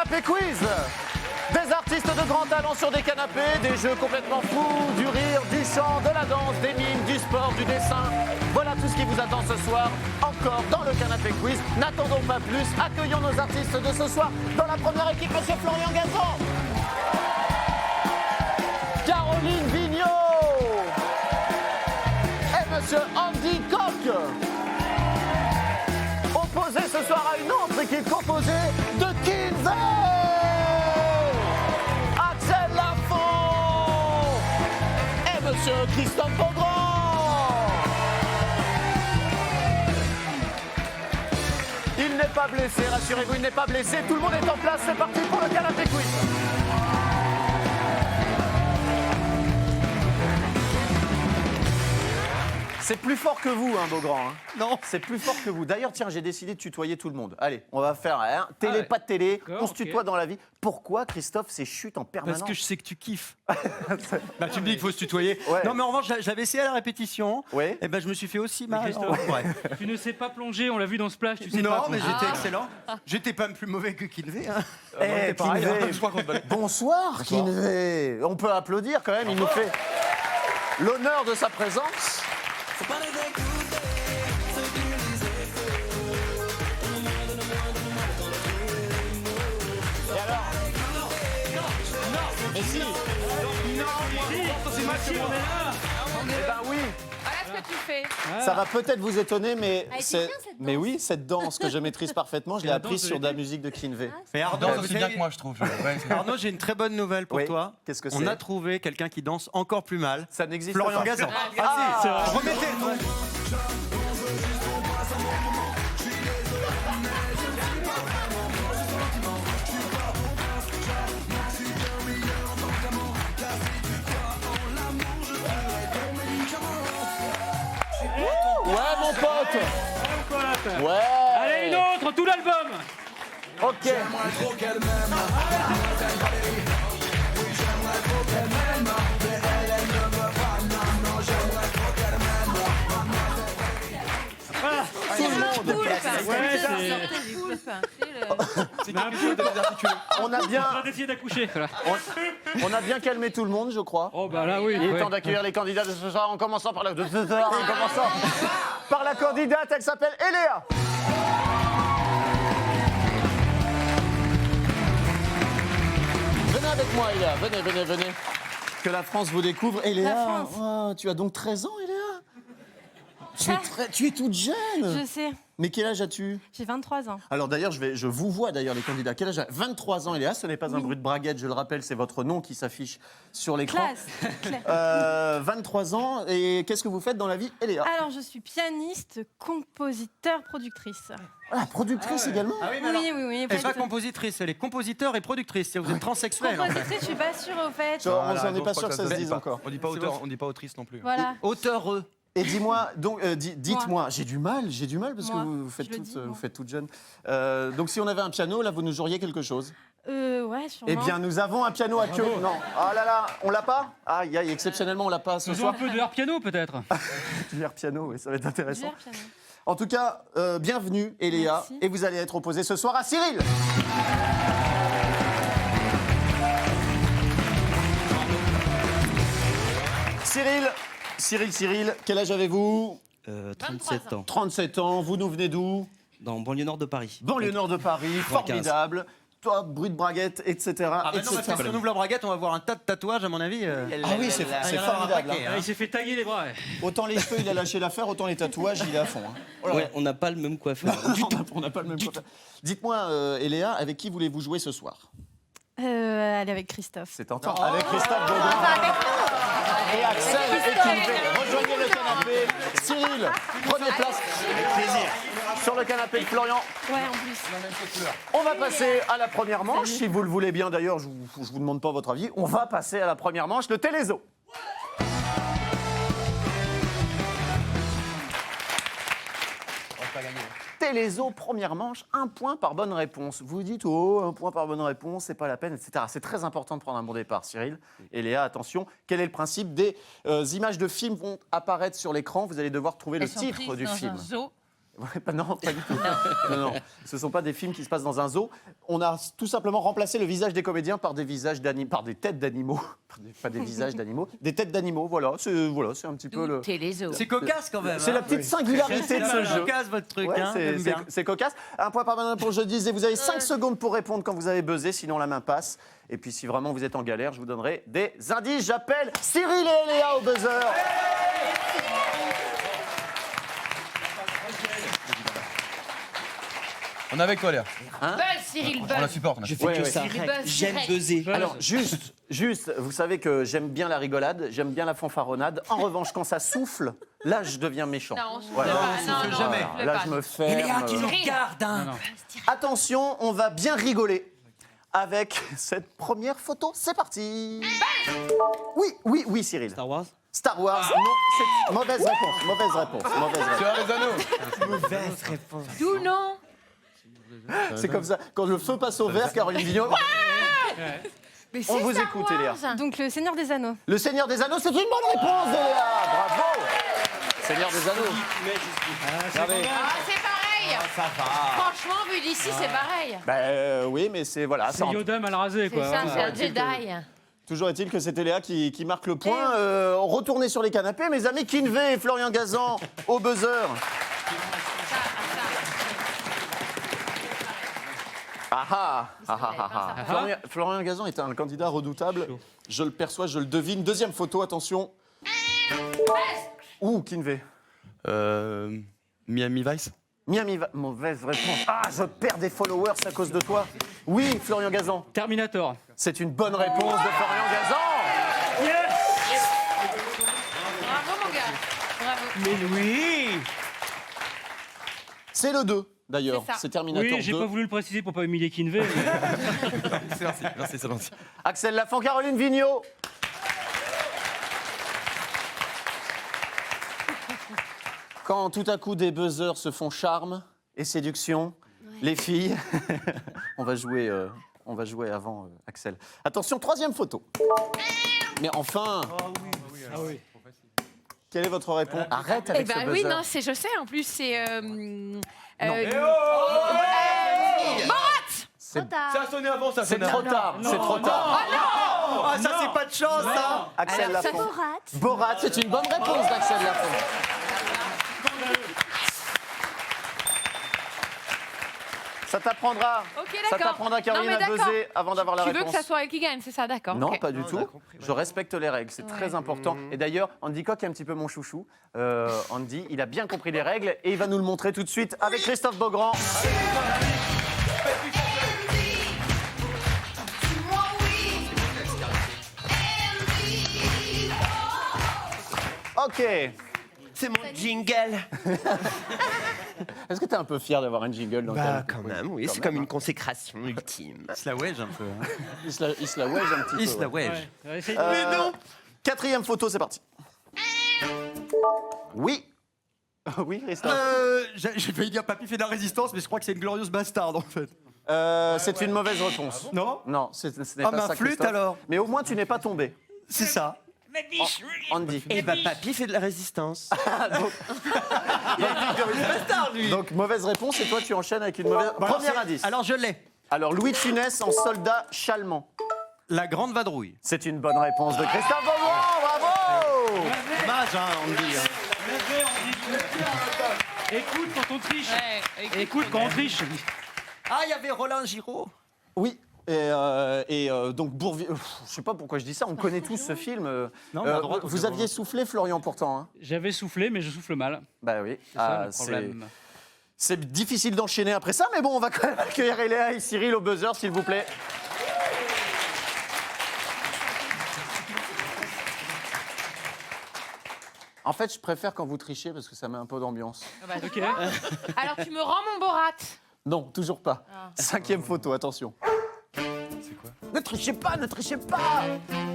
canapé quiz. Des artistes de grand talent sur des canapés, des jeux complètement fous, du rire, du chant, de la danse, des mimes, du sport, du dessin. Voilà tout ce qui vous attend ce soir, encore dans le canapé quiz. N'attendons pas plus, accueillons nos artistes de ce soir dans la première équipe, monsieur Florian Gazan, Caroline Vigneault et monsieur Andy Koch. Opposé ce soir à une autre équipe composée de Kinvey, Axel Lafont et monsieur Christophe Beaugrand. Il n'est pas blessé, rassurez-vous, il n'est pas blessé. Tout le monde est en place, c'est parti pour le canapé quiz. C'est plus fort que vous, hein, Beaugrand. Hein. Non. C'est plus fort que vous. D'ailleurs, tiens, j'ai décidé de tutoyer tout le monde. Allez, on va faire télé, pas de télé. On se tutoie dans la vie. Pourquoi, Christophe, ces chutes en permanence? Parce que je sais que tu kiffes. Bah, tu me dis qu'il faut se tutoyer. Ouais. Non, mais en revanche, j'avais essayé à la répétition. Ouais. Et ben, je me suis fait aussi mal. Christophe, Ouais. tu ne sais pas plonger, on l'a vu dans Splash, tu sais pas Non, plonger. mais j'étais excellent. J'étais pas plus mauvais que Kinvey. Hein. Eh, Kinvey. Bonsoir, Kinvey. On peut applaudir quand même. Il nous fait l'honneur de sa présence. Et alors? Mais si. C'est on est là. Eh ben oui. Voilà ce que tu fais. Ça va peut-être vous étonner, mais Ah, c'est c'est. bien, cette Mais danse. oui, cette danse que je maîtrise parfaitement, je l'ai la apprise danse de sur de la l'été. musique de Kinvey. Mais Arnaud, danse vous aussi savez- bien que moi, je trouve. Ouais. Arnaud, j'ai une très bonne nouvelle pour Oui. toi. Qu'est-ce que On c'est? a trouvé quelqu'un qui danse encore plus mal. Ça n'existe Florian pas. Gazan. Ah, C'est vrai. Remettez. Ouais, mon pote. Ouais. Allez, une autre, tout l'album. Ok. Tout le monde. Ouais, c'est un On a bien, train d'essayer d'accoucher. Voilà. on a bien calmé tout le monde, je crois. Oh bah là oui. Il est ouais. temps d'accueillir les candidats de ce soir en commençant par par la candidate, elle s'appelle Eléa. Venez avec moi, Eléa, venez. Que la France vous découvre. Eléa, La France. oh, tu as donc 13 ans, Eléa? Tu es toute jeune. Je sais, Mais quel âge as-tu? j'ai 23 ans. Alors d'ailleurs, je vous vois d'ailleurs les candidats. Quel âge? 23 ans, Eléa, ce n'est pas un bruit de braguette, je le rappelle, c'est votre nom qui s'affiche sur l'écran. Classe. 23 ans, et qu'est-ce que vous faites dans la vie, Eléa? Alors, je suis pianiste, compositeur, productrice. Ah, productrice également? Ah oui, mais Oui, alors, oui. elle n'est pas compositrice, elle est compositeur et productrice. Vous êtes transsexuel. En fait. Compositrice, je suis pas sûre au fait. On n'en est pas sûr que ça se dise dit encore. On dit pas auteur, on dit pas autrice non plus. Voilà. Auteureux. Et dis-moi, donc, dites-moi, j'ai du mal parce Moi, que vous faites, je le dis, vous moi. faites toute jeune. Donc si on avait un piano, là, vous nous joueriez quelque chose? Ouais, sûrement. Eh bien, nous avons un piano à queue. Non. Ah là là, on l'a pas? Aïe, aïe, exceptionnellement, on l'a pas ce Faisons un soir. peu de air piano peut-être. Du air piano, oui, ça va être intéressant. Gère piano. En tout cas, bienvenue, Eléa. Merci. Et vous allez être opposé ce soir à Cyril. Cyril, quel âge avez-vous? 37 ans. 37 ans, vous nous venez d'où? Dans banlieue nord de Paris. Banlieue nord de Paris, 15. formidable. Toi, bruit de braguette, etc. Ah bah non, etc. parce que si on ouvre la braguette, on va voir un tas de tatouages, à mon avis. Ah oui, c'est il y en a un formidable. paquet, hein. Ah, il s'est fait tailler les bras. Ouais. Autant les cheveux, il a lâché l'affaire, autant les tatouages, il est à fond. Hein. Oh là là. Ouais, on n'a pas le même coiffeur. On n'a pas le même coiffeur. Dites-moi, Eléa, avec qui voulez-vous jouer ce soir? Allez, avec Christophe. C'est tentant. Avec Christophe Beaugrand et Axel et Kinvey. Rejoignez le canapé. Cyril, prenez place. Avec plaisir. Sur le canapé de Florian. Ouais, en plus. On va passer à la première manche. Si vous le voulez bien, d'ailleurs, je vous demande pas votre avis. On va passer à la première manche, le Télézo. Télézo, première manche, 1 point par bonne réponse. Vous dites, oh, 1 point par bonne réponse, c'est pas la peine, etc. C'est très important de prendre un bon départ, Cyril. Et Léa, attention, quel est le principe? Des images de films vont apparaître sur l'écran. Vous allez devoir trouver le titre du film. Ouais, non, pas du tout. Non, ce ne sont pas des films qui se passent dans un zoo. On a tout simplement remplacé le visage des comédiens par des visages par des têtes d'animaux. Pas des visages d'animaux, des têtes d'animaux. Voilà, c'est un petit peu le. C'est cocasse quand même. C'est la petite singularité de ce jeu. C'est cocasse votre truc. Ouais, hein, j'aime bien. c'est cocasse. Un point par main pour je disais. Vous avez 5 secondes pour répondre quand vous avez buzzé, sinon la main passe. Et puis si vraiment vous êtes en galère, je vous donnerai des indices. J'appelle Cyril et Léa au buzzer. On est avec toi, Léa. Buzz, Cyril, On la buzz. supporte. Je fais que ça. Cyril Buzz, J'aime direct. buzzer. Alors, juste, vous savez que j'aime bien la rigolade, j'aime bien la fanfaronnade. En revanche, quand ça souffle, là, je deviens méchant. Non, on souffle Voilà. pas. on souffle Non, jamais. on souffle Là, pas. je me Et ferme. Léa qui nous Cyril. regarde. Hein. Attention, on va bien rigoler avec cette première photo. C'est parti. Oui, Cyril. Star Wars. Star Wars, non, c'est mauvaise réponse. Tu as les anneaux. Mauvaise réponse. D'où non? C'est comme ça. Quand le feu passe au vert, Caroline Vignon. Mais c'est On vous Star écoute, Wars. Léa. Donc le Seigneur des Anneaux. Le Seigneur des Anneaux, c'est une bonne réponse de Léa. Bravo. Seigneur des Anneaux. Regardez. Ah, c'est pareil. Ça va. Franchement, vu d'ici, c'est pareil. Oui, mais c'est voilà. C'est Yoda mal rasé, C'est quoi. ça, Voilà. c'est un Jedi. Toujours est-il que c'était Léa qui marque le point. Retournez sur les canapés, mes amis. Kinvey et Florian Gazan au buzzer. Florian Gazan est un candidat redoutable. Je le perçois, je le devine. Deuxième photo, attention. Ouh, Kinvey. Miami Vice. Mauvaise réponse. Ah, je perds des followers à cause de toi. Oui, Florian Gazan. Terminator. C'est une bonne réponse de Florian Gazan. Bravo, mon gars. Bravo. Mais oui. C'est le 2, d'ailleurs. C'est ça. C'est Terminator Oui, j'ai 2. pas voulu le préciser pour pas humilier Kinvey. mais- Merci, c'est gentil. Axel Lafont, Caroline Vigneault. Quand tout à coup des buzzers se font charme et séduction, les filles, on va jouer avant Axel. Attention, troisième photo. Mais enfin, quelle est votre réponse? Arrête Eh avec ce ben buzzer. oui, non, je sais, en plus, c'est. C'est Ça a sonné avant, ça a c'est sonné trop avant. tard, c'est trop tard. Ah, ça c'est pas de chance, ça. Axel Alors, ça- Lafont. Borat, c'est une bonne réponse d'Axel Lafont. Ça t'apprendra. Ok, Ça d'accord. t'apprendra, Caroline, Non, mais à d'accord. buzzer avant d'avoir la Tu veux réponse. que ça soit elle qui gagne, c'est ça, d'accord. Non, ok. pas du tout. Je respecte les règles, c'est très important. Et d'ailleurs, Andy Coq est un petit peu mon chouchou. Andy, il a bien compris les règles et il va nous le montrer tout de suite avec Christophe Beaugrand. Ok. C'est mon jingle. Est-ce que tu es un peu fier d'avoir un jingle dans Bah, ta- quand même, oui. Quand C'est même, comme hein. une consécration ultime. Il se la wedge un peu. Hein. Il se la wedge un petit peu. Il se la ouais. wedge. Ouais, essaye- Mais non. Quatrième photo, c'est parti. Oui. Oui, Christophe. J'ai failli dire Papy fait de la résistance, mais je crois que c'est une glorieuse bastarde en fait. C'est une mauvaise réponse. Non? Non, ce n'est Ah, pas ma ça, flûte, Christophe. alors. Mais au moins, tu n'es pas tombé. C'est ça. Andy. Eh ben, papy fait de la résistance. Donc, mauvaise réponse, et toi, tu enchaînes avec une mauvaise... Premier indice. Alors je l'ai. Alors, Louis de Funès en soldat chalmant. La grande vadrouille. C'est une bonne réponse de Christophe Beaugrand, bravo. Dommage, hein, on dit. Hein. Écoute quand on triche. Ouais, Écoute quand on triche. Ah, il y avait Roland Giraud. Oui. Donc, Bourvil... Je sais pas pourquoi je dis ça, on connaît tous ce film. Non, on a le droit, vous aviez soufflé, Florian, pourtant. Hein. J'avais soufflé, mais je souffle mal. Bah oui. C'est ça le problème. C'est difficile d'enchaîner après ça, mais bon, on va quand même accueillir Léa et Cyril au buzzer, s'il vous plaît. En fait, je préfère quand vous trichez parce que ça met un peu d'ambiance. Ok. Alors, tu me rends mon Borat. Non, toujours pas. Ah. Cinquième photo, attention. C'est quoi? Ne trichez pas, ne trichez pas.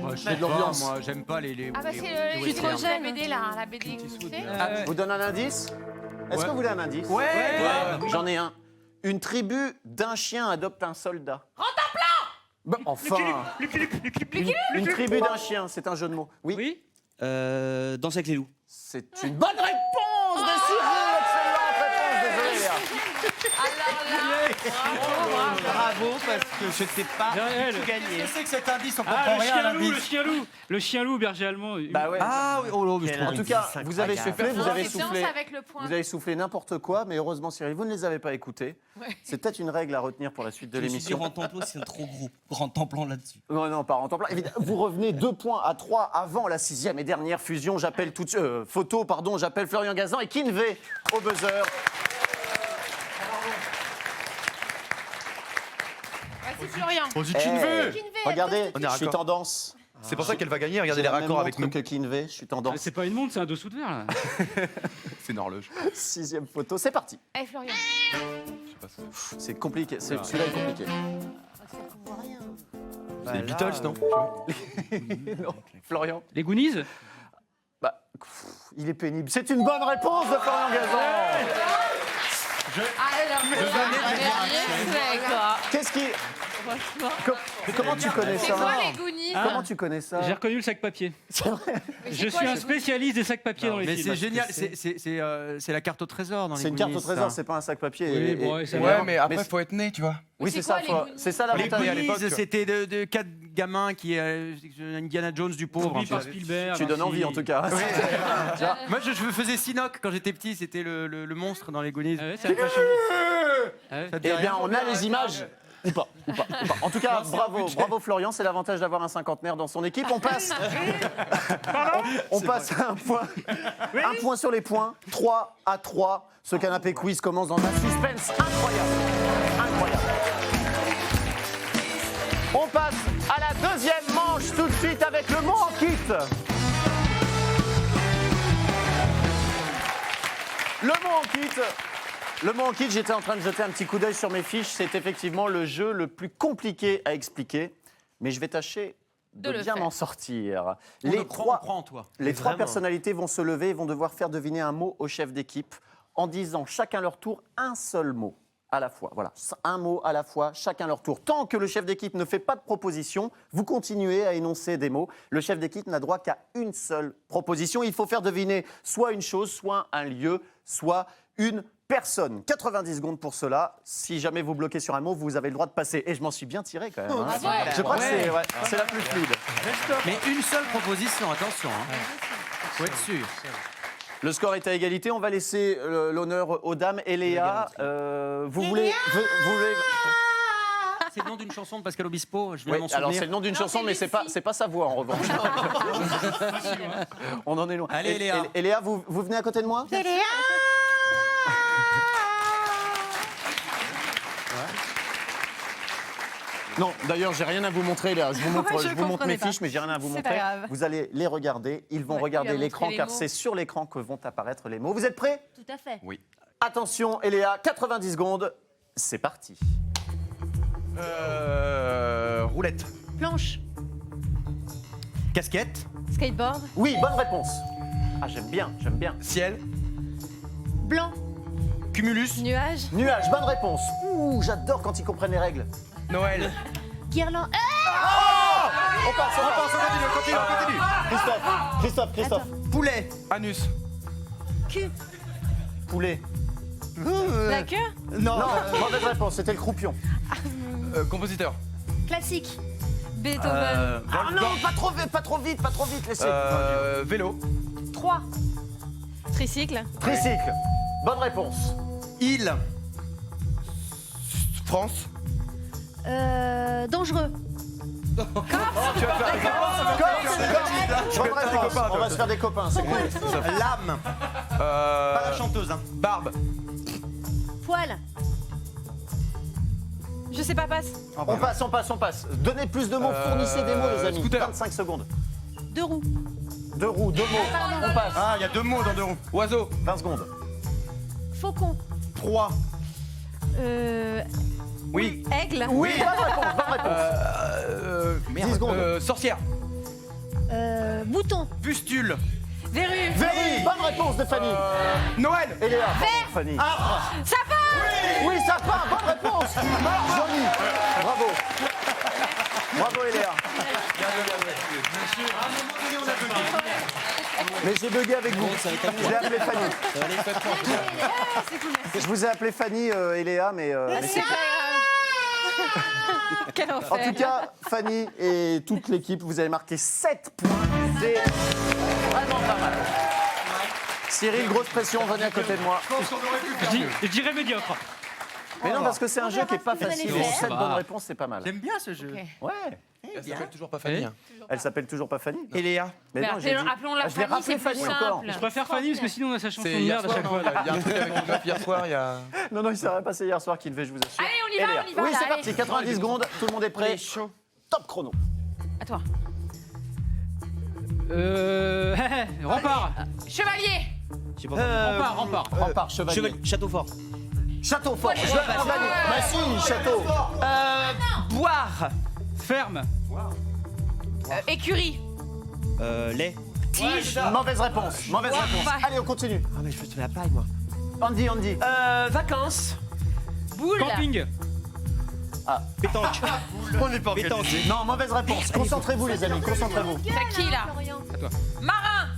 Moi, je Mets de l'ambiance. Moi, j'aime pas les. Ah, bah, c'est les le westerns. la BD, là, la BD que tu sais. Je vous donne un indice. Est-ce que vous voulez un indice? Ouais. J'en ai un. Une tribu d'un chien adopte un soldat. Bah, enfin. Une tribu d'un chien, c'est un jeu de mots. Oui. Oui. Danse avec les loups. C'est une bonne réponse de Cyril. Excellente réponse de Bravo, parce que je t'ai pas Gaël. tout gagné. Qu'est-ce que c'est que cet indice? On Ah, comprend le rien à chien loup, le l'indice. chien loup. Le chien loup, berger allemand. Bah ouais. Ah oui, oh, mais je trouve En tout cas, vous avez soufflé, vous avez Séance soufflé. avec le point. Vous avez soufflé n'importe quoi, mais heureusement, Cyril, vous ne les avez pas écoutés. Ouais. C'est peut-être une règle à retenir pour la suite de l'émission. Rantemplon, c'est trop gros. Rantemplon là-dessus. Non, non, pas en temps plein. Évidemment, vous revenez 2 points à 3 avant la 6e et dernière fusion. J'appelle tout de suite. Photo, pardon, j'appelle Florian Gazan et Kinvey au buzzer. Vas-y, Florian. On dit Eh, Kinvey. Regardez, On est je suis raccord. tendance. C'est pour ça qu'elle va gagner, regardez J'ai les la même raccords avec montre nous. que Kinvey, je suis tendance. C'est pas une montre, c'est un dessous de verre là. C'est une horloge. 6e photo, c'est parti. Eh, Florian. Je sais pas si C'est compliqué, celui-là est compliqué. c'est les Beatles, non Non, Florian. Les Goonies. Bah, il est pénible. C'est une bonne réponse de Florian Gazan. Alors, quoi. Qu'est-ce qui... Comment tu connais C'est ça quoi les Goonies Comment tu connais ça J'ai reconnu le sac papier. C'est vrai. Je suis un spécialiste des sacs papier dans les Mais films. c'est génial, c'est la carte au trésor dans les C'est une carte au Goonies, trésor, ça. c'est pas un sac papier. Oui, bon, ouais, ça va. Ouais, mais après, Mais- faut être né, tu vois. Oui, c'est c'est ça. quoi, les Goonies C'est ça Les l'avantage. à l'époque. Goonies, c'était de 4 gamins qui Indiana Jones du pauvre. Produit un peu. par Spielberg. Tu donnes ainsi. envie en tout cas. Moi, je faisais Sinoc quand j'étais petit, c'était le monstre dans les Goonies. Ah ouais, ça a pas changé. Ah ouais. Ça te dit Eh rien bien, on a les images. Ou pas. En tout cas, bravo Florian, c'est l'avantage d'avoir un cinquantenaire dans son équipe. On passe. On passe à un point. Un point sur les points. 3-3. Ce canapé quiz commence dans un suspense incroyable. Incroyable. On passe à la deuxième manche tout de suite avec le mot en kit. Le mot en kit. Le mot en kit, j'étais en train de jeter un petit coup d'œil sur mes fiches. C'est effectivement le jeu le plus compliqué à expliquer. Mais je vais tâcher de le bien faire. m'en sortir. On Les le croit, trois, on croit en toi. les trois Vraiment. personnalités vont se lever et vont devoir faire deviner un mot au chef d'équipe en disant chacun leur tour un seul mot à la fois. Voilà, un mot à la fois, chacun leur tour. Tant que le chef d'équipe ne fait pas de proposition, vous continuez à énoncer des mots. Le chef d'équipe n'a droit qu'à une seule proposition. Il faut faire deviner soit une chose, soit un lieu, soit une personne. 90 secondes pour cela. Si jamais vous bloquez sur un mot, vous avez le droit de passer. Et je m'en suis bien tiré quand même. hein. Je crois que c'est la plus fluide. Mais une seule proposition, attention. Faut être sûr. Le score est à égalité. On va laisser l'honneur aux dames. Et Léa, vous voulez... C'est le nom d'une chanson de Pascal Obispo, je viens Oui, m'en alors souvenir. c'est le nom d'une Non, chanson, c'est mais Lucie. c'est pas sa voix en revanche. On en est loin. Allez, Léa. Et Léa, vous venez à côté de moi? Non, d'ailleurs, j'ai rien à vous montrer, Léa. Je vous montre, Ouais, je je vous montre comprenais mes pas. fiches, mais j'ai rien à vous C'est montrer. pas grave. Vous allez les regarder. Ils vont Ouais, regarder tu lui as l'écran, montré car les mots. c'est sur l'écran que vont apparaître les mots. Vous êtes prêts? Tout à fait. Oui. Attention, Léa, 90 secondes. C'est parti. Roulette. Planche. Casquette, Skateboard. Oui, bonne réponse. Ah, j'aime bien, j'aime bien. Ciel. Blanc. cumulus, Nuage. Nuage, bonne réponse. Ouh, j'adore quand ils comprennent les règles. Noël. Guirlande. On passe, on continue. Christophe. poulet, Anus. Cul. Poulet. La queue. non, Non, mauvaise réponse, c'était le croupion. Compositeur. Classique. Beethoven. Ah non, pas trop vite, laissez. Vélo. 3. Tricycle. Tricycle. Bonne réponse. île, France. Dangereux. Tu vas faire des Corse. Bonne réponse. On va se faire des copains, c'est cool. lame, pas la chanteuse, hein. Barbe. Poil. Je sais pas, passe. On passe. Donnez plus de mots, fournissez des mots, les amis. scooter. 25 secondes. 2 roues. 2 roues, 2 mots. On passe. Ah, il y a 2 mots dans 2 roues. Oiseau. 20 secondes. Faucon. 3, Oui. Aigle. Oui, bonne réponse. 10 secondes. Sorcière. Bouton. pustule, Verrue. Verrue, bonne réponse de Fanny. Noël. Et Léa, Fanny. Sapin. Oui, ça part, bonne réponse. Johnny, bravo. Bravo Eléa. Mais j'ai bugué avec vous. J'ai appelé Fanny. Je vous ai appelé Fanny et Léa, mais C'est pas grave. Quel en enfer. tout cas, Fanny et toute l'équipe, vous avez marqué 7 points. C'est vraiment pas mal. Cyril, grosse pression, venez à côté de moi. Je dirais médiocre. Mais non, parce que c'est un jeu qui est pas Vous allez facile. faire. 7 bonnes réponses, c'est pas mal. J'aime bien ce jeu. Ouais. Elle s'appelle toujours pas Fanny. hein. Elle s'appelle toujours pas Fanny. Et Léa. Mais non, j'ai dit... appelons-la Je l'ai Fanny, rappelé c'est plus Fanny encore. simple. Je préfère Fanny parce que sinon on a sa chanson de C'est hier merde à chaque soir, fois. non, il y a un truc avec une meuf hier soir, il y a... Non, il s'est rien passé hier soir qui devait, je vous assure. Allez, on y va, Eléa. on y va, Oui, là, c'est allez. parti, 90 secondes, tout le monde est prêt. Top chrono. À toi. Rempart. Chevalier. Rempart. Rempart, chevalier. Château fort. Château fort. Je vais Fanny. Bah si, château. Boire. Ferme. Écurie. Lait. Tige. Mauvaise réponse. Mauvaise réponse. Ouais. Allez, on continue. Ah, mais je fais la paille, moi. Andy. Vacances. Boule. Camping. Pétanque. On n'est pas Pétanque. Non, mauvaise réponse. Concentrez-vous, les amis, concentrez-vous. C'est qui là? Marin.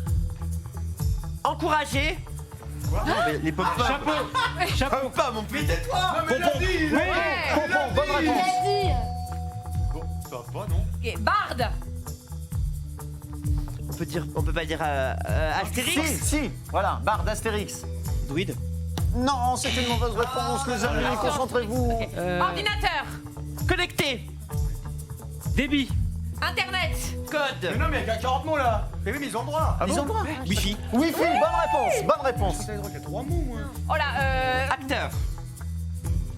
Encourager. Les pop Chapeau. pas mon putain. Tais-toi. Pompon, bonne réponse. Ça va pas, non? Ok, Barde. On peut pas dire Astérix. Si, voilà, barre d'Astérix. Druide. Non, c'est une mauvaise réponse, les amis, concentrez-vous. Ordinateur. Connecté. Débit. Internet. Code. Non, mais il y a 40 mots là. Mais oui, mais ils ont le droit. Ils ont le droit. Wi-Fi. Wi-Fi, bonne réponse. Il y a 3 mots, moi. Oh là, Acteur.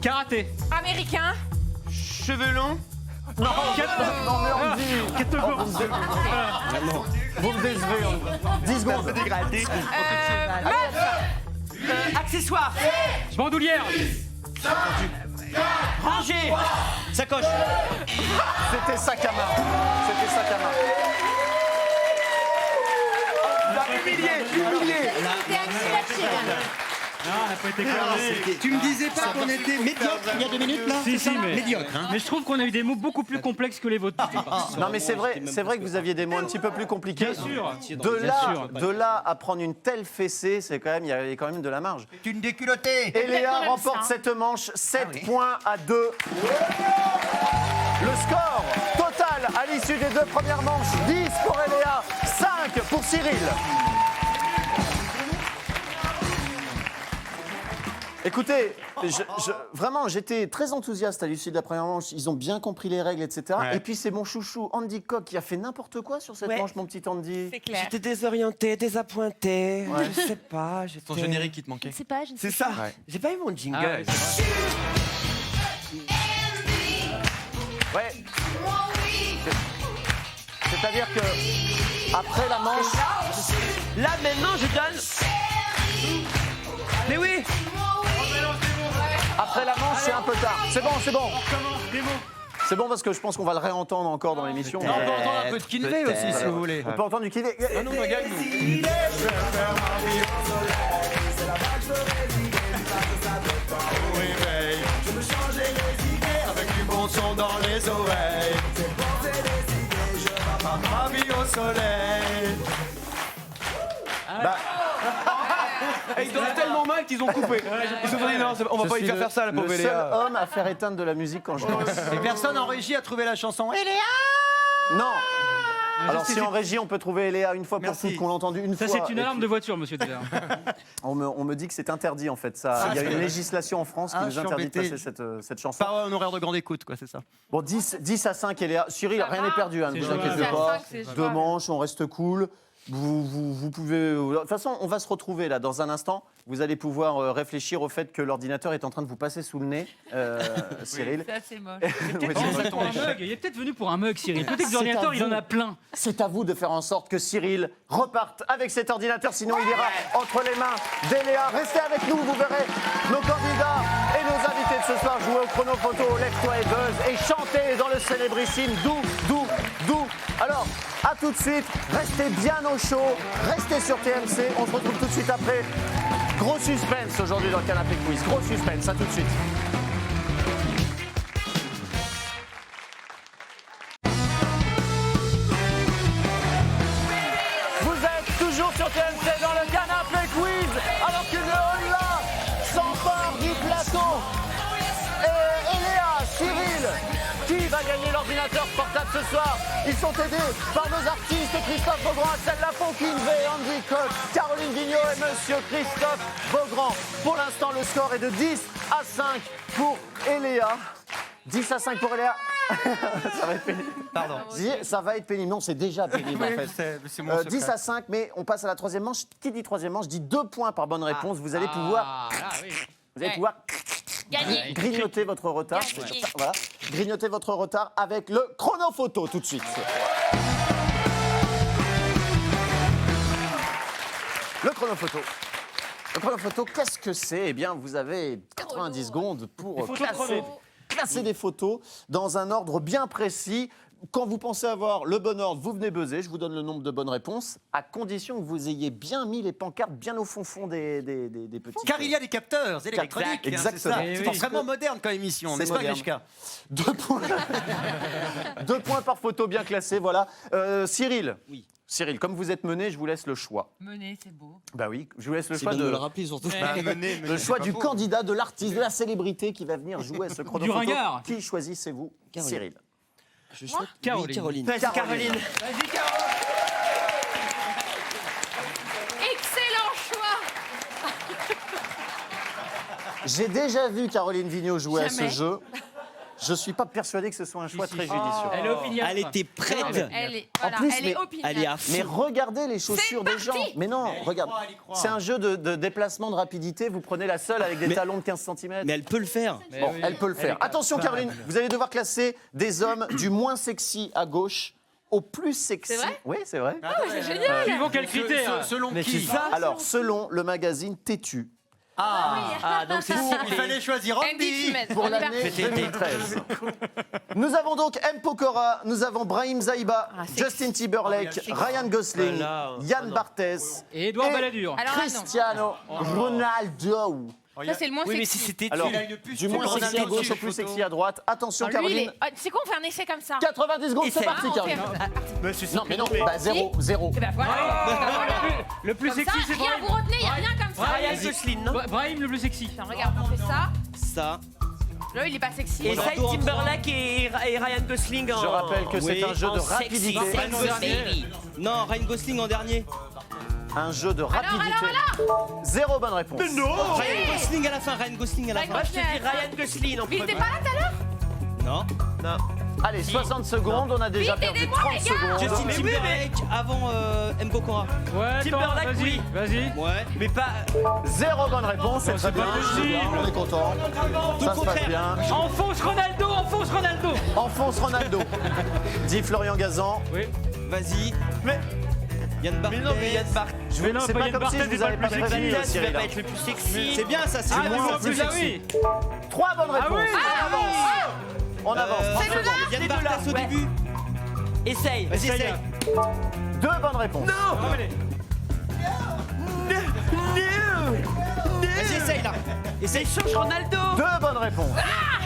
Karaté. américain. Cheveux longs. Non, mais on dit. Vous me décevez. 10 secondes. Dégradé. Meuf. Accessoires. Bandoulière. Ranger. Sacoche. C'était sac à main. C'était sac à main. Humilié. Non, on n'a pas été clair. Tu me disais pas qu'on était médiocre il y a 2 minutes là Si, mais. Médiocre, hein. Mais je trouve qu'on a eu des mots beaucoup plus complexes que les vôtres. Non, mais c'est vrai que vous aviez des mots un petit peu plus compliqués. Bien sûr. De là à prendre une telle fessée, c'est quand même, il y a quand même de la marge. Tu une déculottée. Et Léa remporte cette manche, 7 points à 2. Le score total à l'issue des 2 premières manches, 10 pour Eléa, 5 pour Cyril. Écoutez, vraiment, j'étais très enthousiaste à l'issue de la première manche. Ils ont bien compris les règles, etc. Ouais. Et puis c'est mon chouchou Andy Coq qui a fait n'importe quoi sur cette Ouais. manche, mon petit Andy. C'est clair. J'étais désorienté, désappointé. Ouais. Je sais pas. Ton générique qui te manquait. Je ne sais pas, je ne sais C'est pas. ça. Ouais. J'ai pas eu mon jingle. Ah ouais, c'est vrai. Ouais. C'est-à-dire que après la manche, Là maintenant, je donne. Mais oui. après la manche, c'est un peu tard. C'est bon. C'est bon parce que je pense qu'on va le réentendre encore dans l'émission. Non, on peut entendre un peu de Kinvey aussi, si vous voulez. On peut entendre du Kivé. Ah non, regarde, nous. Je me changeais les idées avec du bon son dans les oreilles. C'est porter des idées, je vais pas ma vie au soleil. Et ils dansent tellement mal qu'ils ont coupé. Ils se sont dit non, on va pas lui faire ça, la pauvre Le seul Léa. homme à faire éteindre de la musique quand je danse. Et personne en régie a trouvé la chanson. Non. Alors si en régie on peut trouver Léa une fois pour Merci. toutes, qu'on l'a entendu une Ça, fois. c'est une et alarme puis de voiture, monsieur Taylor. on me dit que c'est interdit en fait. Ça, il y a une législation en France qui Ah, nous je suis interdit de embêté. passer cette chanson. Pas en horaire de grande écoute, quoi, c'est ça. Bon, 10 à 5 Léa. Cyril, Ça rien va. n'est perdu, hein, ne C'est vous jouable. inquiétez 10 à pas. 5, c'est 2 jouable. manches, on reste cool. Vous pouvez. De toute façon, on va se retrouver là dans un instant. Vous allez pouvoir réfléchir au fait que l'ordinateur est en train de vous passer sous le nez, Cyril. Ça, c'est moche. Oui, Oh, c'est pour un mug. Il est peut-être venu pour un mug, Cyril. Peut-être que l'ordinateur, il en a plein. C'est à vous de faire en sorte que Cyril reparte avec cet ordinateur, sinon il ira entre les mains d'Eléa. Restez avec nous, vous verrez nos candidats et nos invités de ce soir jouer au chrono photo, lève-toi et buzz et chanter dans le célébrissime Doux. Alors, à tout de suite, restez bien au chaud, restez sur TMC, on se retrouve tout de suite après. Gros suspense aujourd'hui dans le Canapé Quiz, gros suspense, à tout de suite. ordinateurs portables ce soir. Ils sont aidés par nos artistes Christophe Beaugrand, Axel Lafont, Kinvey, Andy Coq, Caroline Vigneault et Monsieur Christophe Beaugrand. Pour l'instant, le score est de 10 à 5 pour Eléa. 10 à 5 pour Eléa. Ça va être pénible. Pardon. Ça va être pénible. Non, c'est déjà pénible en fait. C'est mon 10 à 5, mais on passe à la troisième manche. Qui dit troisième manche dit 2 points par bonne réponse. Vous allez pouvoir, Gagné. grignoter votre retard. Gagné. Voilà. Grignoter votre retard avec le chronophoto tout de suite. Le chronophoto. Le chronophoto, qu'est-ce que c'est? Eh bien, vous avez 90 secondes pour classer des photos dans un ordre bien précis. Quand vous pensez avoir le bon ordre, vous venez buzzer. Je vous donne le nombre de bonnes réponses, à condition que vous ayez bien mis les pancartes bien au fond des petits. Car il y a des capteurs électroniques. Exactement. C'est vraiment moderne comme émission, C'est n'est-ce pas, moderne. Grishka? 2 points. 2 points par photo bien classée, voilà. Cyril. Oui. Cyril, comme vous êtes mené, je vous laisse le choix. Mené, c'est beau. Bah oui, je vous laisse le C'est choix bien de de. me le rappeler surtout. Le choix du candidat, de l'artiste, de la célébrité qui va venir jouer à ce chronophoto. ringard. Qui choisissez-vous? Caroline. Cyril. Je souhaite Caroline. oui, Caroline. Caroline. Vas-y, Caro. Excellent choix. J'ai déjà vu Caroline Vigneault jouer à ce Jamais. jeu. Je suis pas persuadé que ce soit un choix très judicieux. Elle est opiniâtre. Elle était prête. Elle est, voilà, plus, elle mais est opiniâtre. Elle est à fond. Mais regardez les chaussures des gens. Mais non, regarde. C'est un jeu de déplacement de rapidité. Vous prenez la seule avec des Mais- talons de 15 cm. Mais elle peut le faire. Bon, elle peut le faire. Attention, Caroline, vous allez devoir classer des hommes du moins sexy à gauche au plus sexy. C'est vrai Oui, c'est vrai. C'est génial. Suivant quel critère? Selon Mais qui? c'est ça. Alors, selon le magazine Têtu, Donc il fallait choisir Andy Andy. Schmidt, pour on y va. l'année 2013. Nous avons donc M. Pokora, nous avons Brahim Zaïba, Ah, sexy. Justin Timberlake, Ryan Gosling, Voilà. Yann Barthès Et Edouard Et- Balladur. Alors là, non. Cristiano Ronaldo. Ça, c'est le moins Oui, mais si sexy. c'était Alors, Il a une puce du moins sur sexy à Ronaldo gauche sur au les plus photos. sexy à droite. Attention, Alors, lui, il Caroline. est... C'est quoi, on fait un essai comme ça 90 secondes, c'est Essaye. parti, Ah, on fait... Caroline. Non, mais non, bah zéro. Et ben voilà. Le plus Comme ça, sexy, c'est rien, Brahim. vous retenez, il n'y a rien comme ça. Ryan Gosling, non Brahim, le plus sexy. Tiens, regarde, on fait ça. Ça. Là, il est pas sexy. Et ça, Timberlake et Ryan Gosling en... Je rappelle que c'est Oui, un jeu de en sexy. rapidité. Sexy. Non, Ryan Gosling en dernier. Un jeu de rapidité. Zéro bonne réponse. Ryan Gosling à la fin. Ryan Gosling à la Ryan fin. Moi, je te dis Ryan Gosling en Mais il était premier. pas là tout à l'heure. Non. Allez, 60 secondes, on a déjà Vite, perdu aidez-moi, 30 les gars. secondes. Justin Mais oui, Timberlake avant M. Pokora. Ouais, Timberlake, attends, vas-y, oui. vas-y. Ouais. Mais pas... Zéro bonne réponse, c'est très bien. possible. On est content. Ça se passe bien. Enfonce Ronaldo, enfonce Ronaldo. Enfonce Ronaldo. Dit Florian Gazan. Oui. Vas-y. Mais- Yann Barthès. Mais non, mais Yann Barthès... Je vais, non, c'est pas pas Yann comme si je Barthès, vous c'est avais pas pas le plus prévenu, Là, tu Cyril. vas pas être le plus sexy. C'est bien ça, c'est Ah, le mais moins en plus, sexy. ah oui. 3 bonnes réponses. oui. On avance. 30 secondes. Yann C'est de là, Barthès au ouais. début. Essaye. Vas-y, Essaye. essaye. 2 bonnes réponses. Vas-y, essaye là. Essaye, change Ronaldo. 2 bonnes réponses.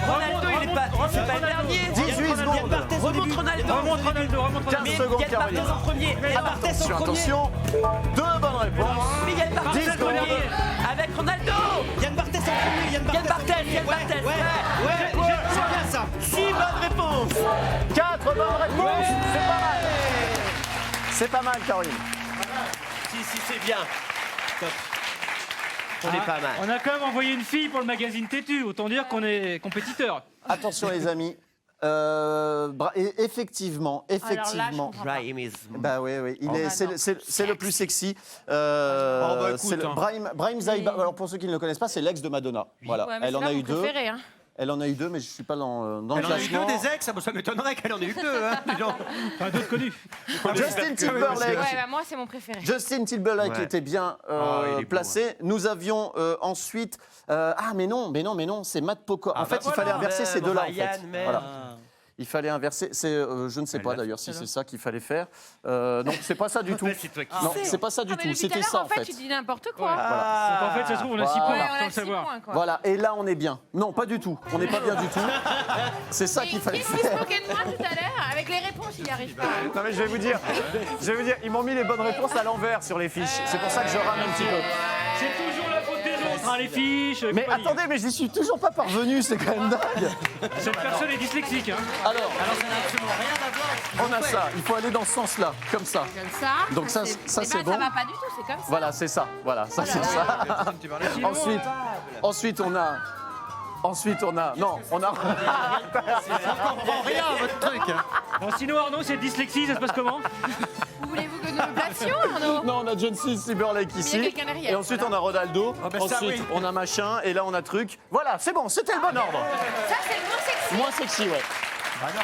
Ronaldo, il est pas... C'est pas le dernier. 18 Yann secondes. Barthès au Remonte début. Ronaldo. Remonte Ronaldo, remonte 15 Ronaldo. secondes, Yann Caroline. Barthès en premier. Yann Barthès en Attention, premier. attention. 2 bonnes réponses. Mais Yann 10 Barthès en secondes. premier. Avec Ronaldo. Yann Barthès en premier. Yann Barthès, Yann Barthès. Ouais, c'est bien ça. 6 bonnes réponses. 4 bonnes réponses. C'est pas mal. C'est pas mal, Caroline. Si, c'est bien. Top. On est pas mal. On a quand même envoyé une fille pour le magazine Têtu, autant dire qu'on est compétiteurs. Attention, les amis. Effectivement. Brahim is... Bah oui, c'est le plus sexy. bah, écoute, C'est Brahim Zaïba. Alors pour ceux qui ne le connaissent pas, c'est l'ex de Madonna. Voilà, Ouais, mais elle c'est en là a mon eu 2. préféré, hein. Elle en a eu 2, mais je suis pas dans le Elle en a eu classement. 2 des ex, ça m'étonnerait qu'elle en ait eu 2. Hein, dis donc. Enfin, d'autres connus. Justin Timberlake. Ouais, bah moi, c'est mon préféré. Justin Timberlake Ouais. était bien il est placé. Nous avions ensuite. Mais non, c'est Matt Pokora. En Ah, fait, bah il fallait voilà, inverser ces deux-là. En Ryan, fait. mais- Voilà. Il fallait inverser. Je ne sais pas d'ailleurs si c'est ça qu'il fallait faire. Non, c'est pas ça du tout. C'est toi qui Non, sais. c'est pas ça du Ah, mais tout. depuis tout à C'était l'heure, ça en fait, tu dis n'importe quoi. Donc en fait, ça se trouve, on a 6 Voilà. points, Ouais, sans on le a 6 savoir. points, quoi. Voilà, et là on est bien. Non, pas du tout. On n'est pas bien du tout. C'est ça qu'il fallait Il faire. se moquait de moi tout à l'heure. Avec les réponses, il n'y arrive pas. Non mais je vais vous dire, ils m'ont mis les bonnes réponses à l'envers sur les fiches. C'est pour ça que je rame un petit peu. C'est toujours la faute des autres. mettra les fiches. Mais compagnie. attendez, mais j'y suis toujours pas parvenu, c'est quand même dingue. Cette personne est dyslexique. Hein. Alors, ça n'a absolument rien à voir. on a ça, il faut aller dans ce sens-là, comme ça. Comme ça. Donc ça, c'est- ça, Eh c'est ben, bon. Ça va pas du tout, c'est comme ça. Voilà, c'est ça. Voilà, ça, c'est ça. Ensuite, on a. Non, on a. On comprend rien à votre truc. Non, sinon, Arnaud, c'est dyslexie, ça se passe comment? Voulez-vous que nous le placions, Arnaud? Non, on a John C. Timberlake Il y a ici. quelqu'un derrière. Et ensuite, on a Ronaldo. Ah, ben ça, Ensuite, oui. on a machin. Et là, on a truc. Voilà, c'est bon, c'était le bon ordre. Ça, c'est le moins sexy. Moins sexy, ouais. Bah non.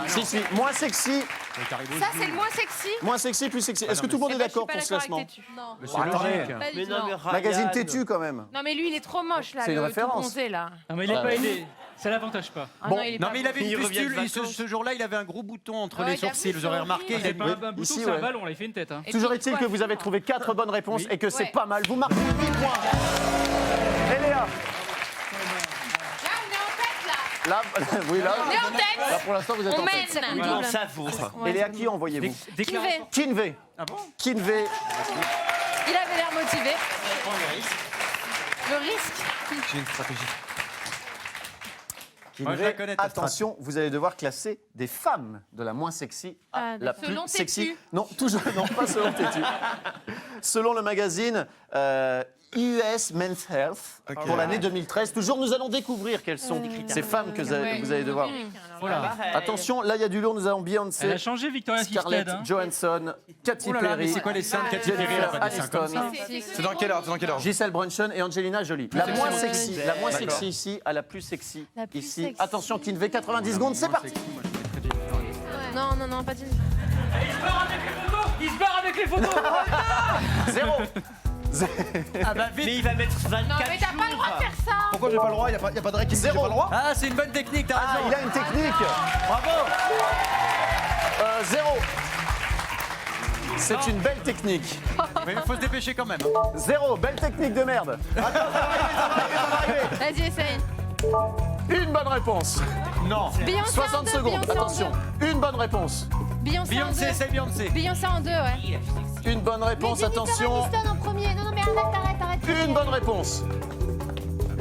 Si, si. Moins sexy. Ça, c'est le moins sexy. Moins sexy, plus sexy. Est-ce que tout le monde est Eh ben, je suis d'accord pas pour ce d'accord avec classement? Tétu. Non. C'est logique. Pas Mais du non, tout. mais Ryan. Magazine têtu, quand même. Non, mais lui, il est trop moche, là. C'est une le référence. tout bronzé, là. Non, mais il est pas aidé. Ça l'avantage pas. Ah Bon. non, il est Non pas mais il beau. avait une Il revient de pustule, vacances. ce jour-là il avait un gros bouton entre Ouais, les t'as sourcils, vu, vous aurez c'est remarqué. horrible. Il a C'est pas un bouton, Ici, c'est un ouais. ballon, là, il fait une tête. Hein. Et Toujours puis, est-il quoi, que vous avez trouvé 4 bonnes réponses et que c'est Ouais. pas mal. Vous marquez 8 points. Et Léa? Là, on est en tête, là. Là, oui, là. On est en tête. Là, pour l'instant, vous êtes On en tête. mène. On savoure. Et Léa, qui envoyez-vous? Kinvé. Kinvé. Ah bon? Kinvé. Il avait l'air motivé. Le risque. J'ai une stratégie. Moi, je la connais, ta Attention, vous allez devoir classer des femmes de la moins sexy à la plus Selon sexy. Tétu. Non, toujours, non, pas selon Tétu. Selon le magazine US Men's Health pour l'année 2013. Toujours, nous allons découvrir quelles sont ces femmes que vous allez devoir. Voilà. Attention, là, il y a du lourd. Nous avons Elle Beyoncé, a changé, Victoria Scarlett Gifted. Hein. Johansson, Katy Oh là là, mais Perry, c'est quoi les seins de Katy Perry? Elle a pas des seins comme ça. C'est dans quel ordre? C'est dans quel ordre? Gisèle Brunchen et Angelina Jolie. La moins sexy, ici à la plus sexy La plus ici. sexy. Attention, Kinvé, 90 secondes, c'est parti. Non, non, non, pas du Il se barre avec les photos. 0. Ah bah vite. Mais il va mettre 24 Non, mais t'as pas le droit de faire ça. Pourquoi j'ai pas le droit? Y a pas de règle qui dit que j'ai Zéro. pas le droit? Ah c'est une bonne technique, t'as Ah, raison. il a une technique. Bravo. 0. C'est une belle technique. Mais il faut se dépêcher quand même. 0. Belle technique de merde. Vas-y, essaye. Une bonne réponse. Non. Beyoncé 60 en deux, secondes. Beyoncé en Attention. Une bonne réponse. deux. Beyoncé en Beyoncé, deux. c'est Beyoncé. Beyoncé en deux, ouais. Une bonne réponse. Attention. Aniston en premier. Non, non, mais arrête. Une bonne réponse.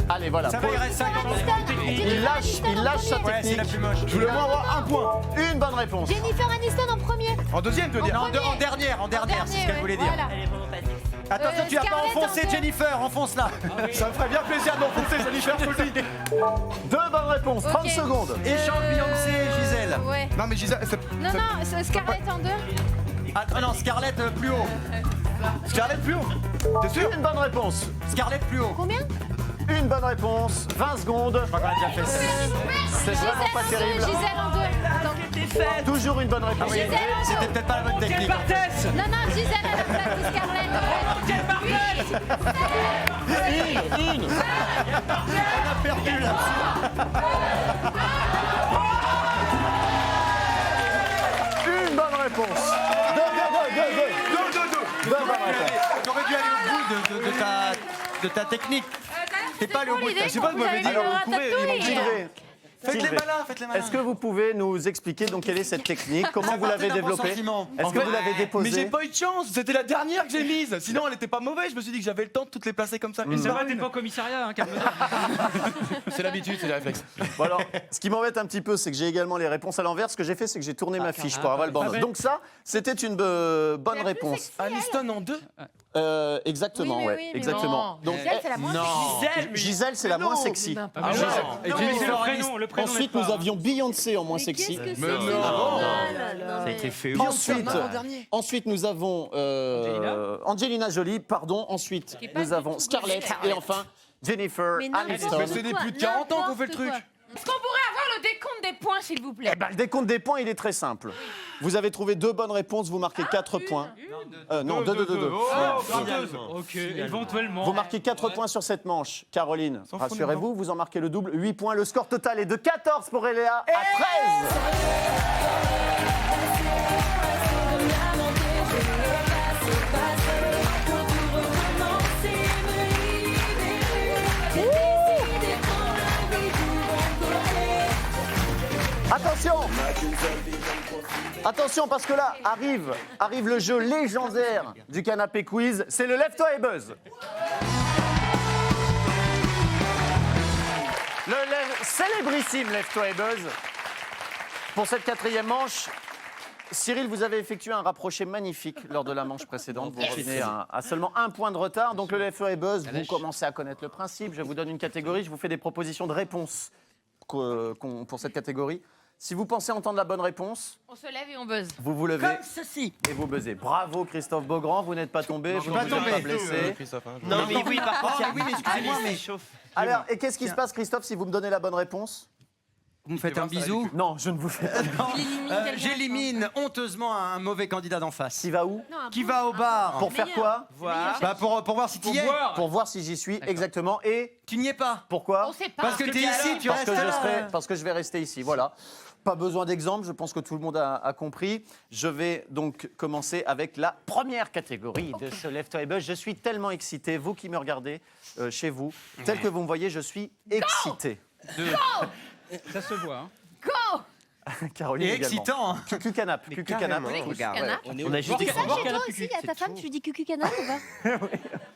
Allez, voilà. Ça va, il reste 50. Il lâche sa Ouais, c'est la technique. plus moche. Je voulais au moins avoir un point. Une bonne réponse. Jennifer Aniston en premier. En deuxième, tu veux dire? Non, en dernière, c'est ce qu'elle voulait dire. Voilà. Elle est vraiment pas sexy. Attention, tu vas pas Scarlett enfoncer en deux. Jennifer, enfonce-la. Ça me ferait bien plaisir de m'enfoncer, Jennifer, je te le dis. 2 bonnes réponses. 30 Ok. secondes. Échange Beyoncé, Gisèle. Ouais. Non, mais Gisèle, Non, non, c'est Scarlett en deux. Ah non, Scarlett plus haut. Scarlett plus haut. T'es sûr? Une bonne réponse. Scarlett plus haut. Combien? Une bonne réponse. 20 secondes. Je crois qu'on a déjà fait ça. C'est vraiment pas terrible. Gisèle en deux. Attends. Toujours une bonne réponse. Oui, c'était peut-être pas la bonne Quelle technique. Barthès. Non, non, Gisèle à la place de Scarlett. Quelle Barthès. Une. On a perdu là. Une bonne réponse. Deux bonnes réponses. T'aurais dû aller au bout de ta technique. T'es pas allé au bout de ta... Je sais pas, vous m'avez dit, Alors, vous courez, ils m'ont dit. Kinvé, Faites les Kinvé, malins, faites les malins. est-ce que vous pouvez nous expliquer donc quelle est cette technique? Comment vous l'avez Partez d'un bon développée? sentiment. Est-ce que vous l'avez Mais j'ai déposée? pas eu de chance, c'était la dernière que j'ai mise. Sinon, elle était pas mauvaise. Je me suis dit que j'avais le temps de toutes les placer comme ça. Mais ça va, t'es pas au commissariat, hein, calme-toi. C'est l'habitude, c'est les réflexes. Bon alors, ce qui m'embête un petit peu, c'est que j'ai également les réponses à l'envers. Ce que j'ai fait, c'est que j'ai tourné ma fiche pour avoir le bon ordre. ouais. Donc ça, c'était une bonne réponse. Aniston en deux. Exactement, Oui, mais ouais, oui, mais exactement. non. Donc, Gisèle, c'est la moins Gisèle, c'est la moins sexy. Ah, mais Gisèle. non. Et Non, Jennifer mais c'est Aniston. le prénom Ensuite, n'est nous pas- avions Beyoncé en moins sexy. Qu'est-ce que Mais c'est? non. Ça a été fait où? Ensuite, nous avons Angelina Jolie, pardon. Ensuite, nous avons Scarlett. Et enfin, Jennifer Mais non, Aniston. Mais c'est des plus de 40 ans qu'on fait le truc. Est-ce qu'on pourrait avoir le décompte des points, s'il vous plaît? Eh ben, le décompte des points, il est très simple. Vous avez trouvé 2 bonnes réponses, vous marquez 4 points. Non, 2. Ok, éventuellement. Vous marquez 4 points sur cette manche. Caroline, S'en fout, rassurez-vous, vous en marquez le double, 8 points. Le score total est de 14 pour Eléa à 13. Attention! Attention parce que là arrive le jeu légendaire du canapé quiz, c'est le Lève-toi et Buzz. célébrissime Lève-toi et Buzz. Pour cette quatrième manche, Cyril, vous avez effectué un rapproché magnifique lors de la manche précédente. Vous revenez à seulement 1 point de retard. Donc le Lève-toi et Buzz, vous commencez à connaître le principe. Je vous donne une catégorie, je vous fais des propositions de réponses pour cette catégorie. Si vous pensez entendre la bonne réponse, On se lève et on buzz. vous vous levez Comme ceci. et vous buzzez. Bravo Christophe Beaugrand, vous n'êtes pas tombé, vous n'êtes pas blessé. Non, mais oui, par contre, oui, mais excusez-moi, mais chauffe. Alors, et qu'est-ce qui se passe Christophe si vous me donnez la bonne réponse? vous me faites un bisou. Non, je ne vous fais pas. J'élimine honteusement un mauvais candidat d'en face. Qui va où? Qui va au bar. Pour faire quoi? Bah pour voir si tu y es. Pour voir si j'y suis, exactement. Et Tu n'y es pas. pourquoi? On sait pas. Parce que tu es ici, tu Parce restes là. parce que je vais rester ici, voilà. Pas besoin d'exemple, je pense que tout le monde a compris. Je vais donc commencer avec la première catégorie de ce Lève-toi et Buzz. Je suis tellement excité, vous qui me regardez chez vous, tel que vous me voyez, je suis excité. Ça se voit. Hein. Go. Caroline Et également. excitant. hein. Cucu canap, cucu canap. Regarde, Canap. on a juste des Ça, chez toi aussi, à ta femme, tu dis cucu canap ou pas?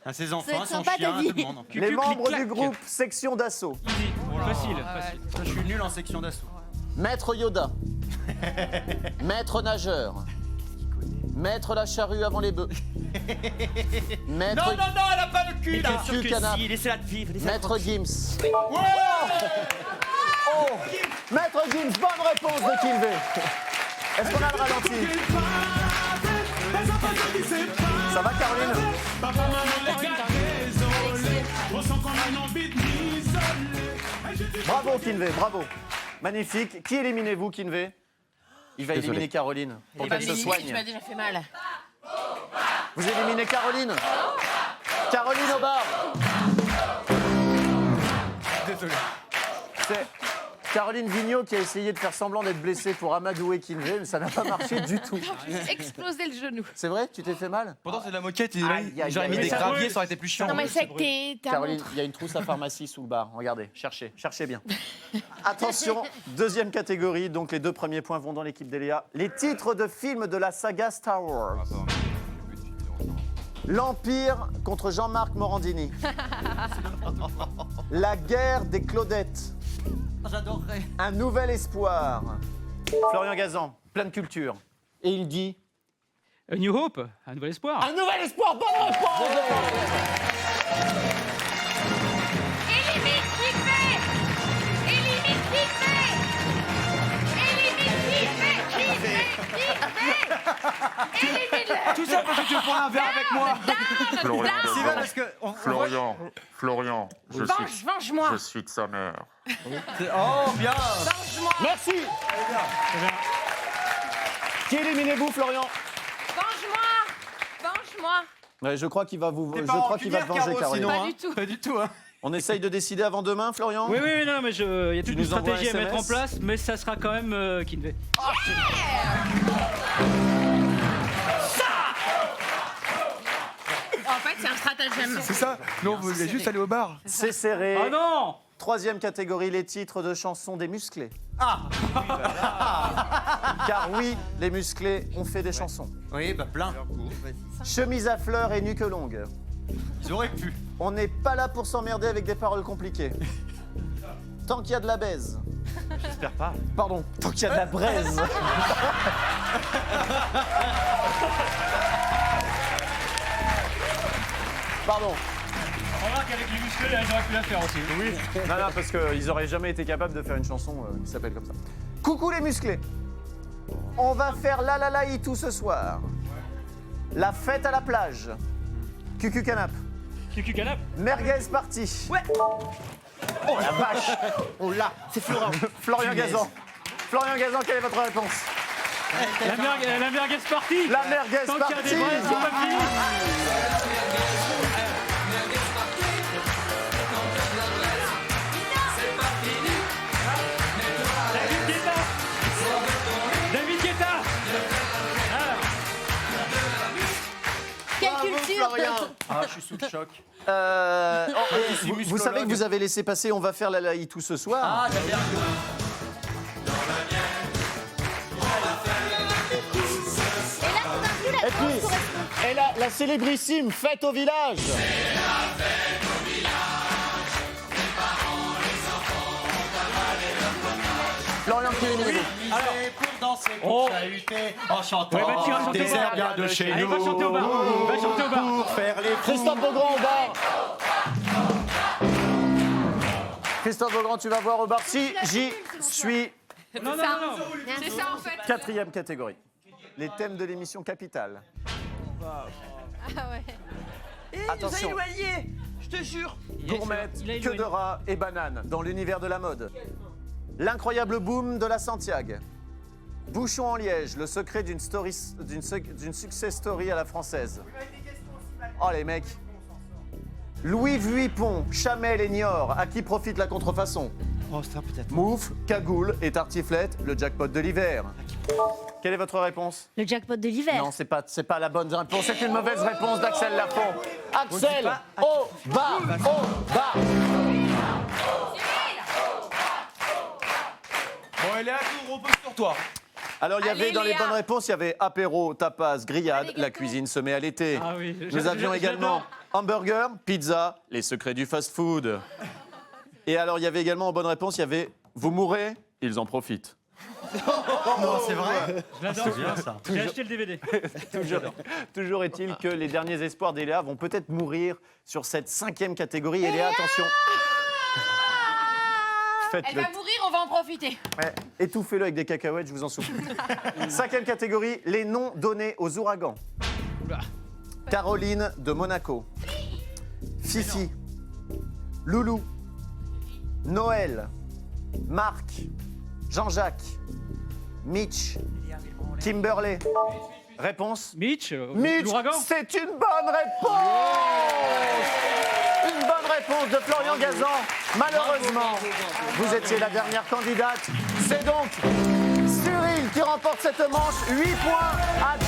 À ses Ça va enfants, être son sympa, chien, David. tout le monde. Les membres du groupe section d'assaut. Easy. Facile, facile. Ça, je suis nul en section d'assaut. Maître Yoda. Maître nageur. Maître la charrue avant les bœufs. Maître, non, elle a pas le cul, là. Cucu canap. Laissez-la de vivre. laissez-la Maître Gims. Oh Maître Gims, bonne réponse de Kinvé. Est-ce qu'on a le ralenti? Ça va Caroline? Bravo Kinvé, bravo. Magnifique. Qui éliminez-vous Kinvé? Il va éliminer Caroline pour qu'elle se Tu soigne. m'as déjà fait mal. Vous éliminez Caroline? Caroline au bar. Désolé. C'est Caroline Vigneault qui a essayé de faire semblant d'être blessée pour amadouer Kinvé, mais ça n'a pas marché du tout. J'ai explosé le genou. C'est vrai? Tu t'es fait mal? Pourtant, c'est de la moquette. Aïe, aïe, J'aurais mis aïe, des aïe. graviers, ça aurait été plus chiant. Non, mais c'est que ta Caroline, montre. il y a une trousse à pharmacie sous le bar. Regardez, cherchez bien. Attention, deuxième catégorie. Donc les 2 premiers points vont dans l'équipe d'Eléa. Les titres de films de la saga Star Wars. L'Empire contre Jean-Marc Morandini. La guerre des Claudettes. J'adorerais. Un nouvel espoir. Florian Gazan, plein de culture. Et il dit... A New Hope, un nouvel espoir. Un nouvel espoir, bonne réponse. Élimine qui fait. Élimine qui fait. Élimine qui fait. Élimine-le. Tout ça parce que tu veux prendre un verre avec moi. Florian C'est Gazan. vrai parce que. Florian, Venge-moi. je suis de sa mère. Oh, bien. Merci. Qui éliminez-vous, Florian? Venge-moi. Ouais, je crois qu'il va vous, T'es je pas crois qu'il va te rancunière, venger, Caro, Caroline. sinon, Pas hein. du tout. Pas du tout, hein. On essaye de décider avant demain, Florian? Oui, non, mais il y a toute une nous envoies un stratégie à mettre en SMS? place, mais ça sera quand même Kinvé. En fait, c'est un stratagème. C'est ça. Nous, on voulait juste aller au bar. C'est serré. Oh non! Troisième catégorie, les titres de chansons des musclés. Car oui, les musclés ont fait des chansons. Oui, bah plein. Chemise à fleurs et nuque longue. Ils auraient pu. On n'est pas là pour s'emmerder avec des paroles compliquées. Tant qu'il y a de la baise. J'espère pas. Pardon, tant qu'il y a de la braise. Pardon. Remarque avec les musclés, j'aurais pu la faire aussi. Oui. Non, parce qu'ils auraient jamais été capables de faire une chanson qui s'appelle comme ça. Coucou les musclés. On va faire la la la tout ce soir. La fête à la plage. Cucu canap. Cucu canap. Merguez party. Ouais. Oh la vache. Oh là, c'est Florent. Florian Gazan. Florian Gazan, quelle est votre réponse? La merguez party. La merguez Tant qu'il y a party. des braises, c'est pas fini. David Guetta. Quelle Bravo, culture. Florian. Ah, je suis sous le choc. Vous savez que vous avez laissé passer, on va faire la laï tout ce soir. Ah, t'as bien. Et puis, et la célébrissime fête au village. Florian qui est éliminé. Pour danser, Oh. pour chahuter, en chantant Ouais, bah, tu vas chanter des au bar. airs bien de chez Allez, nous. va chanter au bar. Va chanter au bar. Pour faire les fous. Christophe Beaugrand au bar. Christophe Beaugrand, tu vas voir au bar. Si j'y suis. Non, non, non, non. C'est ça en fait. 4e catégorie. Les thèmes de l'émission Capitale. Ah ouais. Attention. éloigné, je te jure. Gourmette, Il a queue éloigné. de rat et banane dans l'univers de la mode. L'incroyable boom de la Santiago. Bouchon en liège, le secret d'une success story à la française. Oh les mecs. Louis Vuitton, Chamel et Niort, à qui profite la contrefaçon? Oh, ça peut-être. Moufle, cagoule et tartiflette, le jackpot de l'hiver. Quelle est votre réponse? Le jackpot de l'hiver. Non, c'est pas la bonne réponse. C'est une mauvaise réponse d'Axel Lafont. Axel, au bas, au bas. Bon, Léa, on repose sur toi. Alors, il y avait Allez, dans les Léa. bonnes réponses, il y avait apéro, tapas, grillade, Allez, la gâteau. cuisine se met à l'été. Ah oui, Nous avions également hamburger, pizza, les secrets du fast-food. Et alors, il y avait également en bonne réponse, il y avait vous mourrez, ils en profitent. Non, c'est vrai. Je l'adore. C'est bien ça. J'ai acheté le DVD. Toujours est-il que les derniers espoirs d'Eléa vont peut-être mourir sur cette 5e catégorie. Eléa, attention. Elle Faites-le. va mourir, on va en profiter. Ouais, étouffez-le avec des cacahuètes, je vous en souffle. 5e catégorie, les noms donnés aux ouragans. Caroline de Monaco. Fifi. Loulou. Noël. Marc. Jean-Jacques. Mitch. Kimberley. Réponse? Mitch, Mitch, l'ouragan. c'est une bonne réponse. Une bonne réponse de Florian Gazan. Malheureusement, vous étiez la dernière candidate. C'est donc Cyril qui remporte cette manche. 8 points à 2.